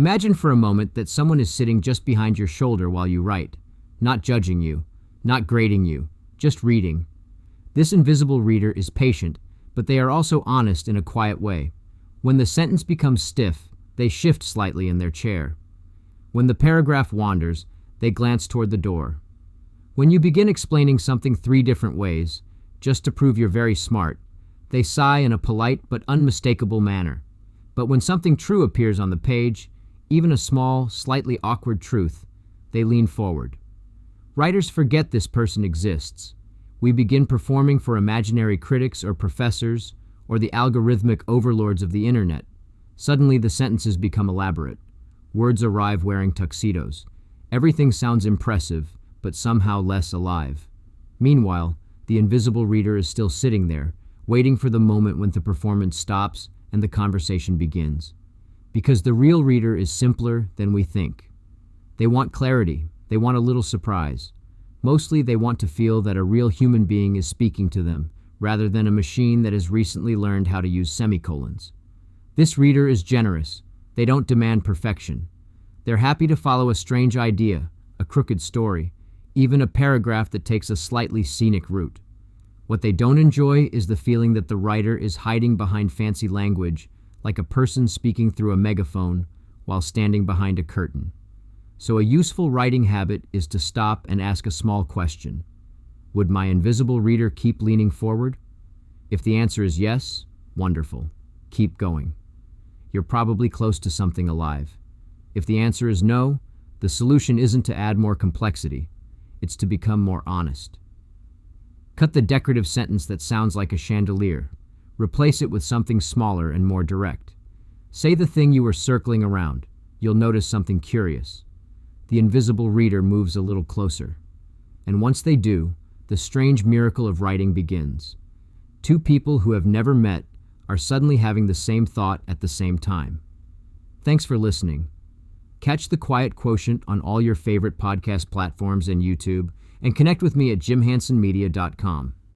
Imagine for a moment that someone is sitting just behind your shoulder while you write, not judging you, not grading you, just reading. This invisible reader is patient, but they are also honest in a quiet way. When the sentence becomes stiff, they shift slightly in their chair. When the paragraph wanders, they glance toward the door. When you begin explaining something 3 different ways, just to prove you're very smart, they sigh in a polite but unmistakable manner. But when something true appears on the page, even a small, slightly awkward truth, they lean forward. Writers forget this person exists. We begin performing for imaginary critics or professors or the algorithmic overlords of the internet. Suddenly the sentences become elaborate. Words arrive wearing tuxedos. Everything sounds impressive, but somehow less alive. Meanwhile, the invisible reader is still sitting there, waiting for the moment when the performance stops and the conversation begins. Because the real reader is simpler than we think. They want clarity. They want a little surprise. Mostly they want to feel that a real human being is speaking to them, rather than a machine that has recently learned how to use semicolons. This reader is generous. They don't demand perfection. They're happy to follow a strange idea, a crooked story, even a paragraph that takes a slightly scenic route. What they don't enjoy is the feeling that the writer is hiding behind fancy language, like a person speaking through a megaphone while standing behind a curtain. So a useful writing habit is to stop and ask a small question. Would my invisible reader keep leaning forward? If the answer is yes, wonderful. Keep going. You're probably close to something alive. If the answer is no, the solution isn't to add more complexity. It's to become more honest. Cut the decorative sentence that sounds like a chandelier. Replace it with something smaller and more direct. Say the thing you were circling around. You'll notice something curious. The invisible reader moves a little closer. And once they do, the strange miracle of writing begins. 2 people who have never met are suddenly having the same thought at the same time. Thanks for listening. Catch The Quiet Quotient on all your favorite podcast platforms and YouTube, and connect with me at jimhansonmedia.com.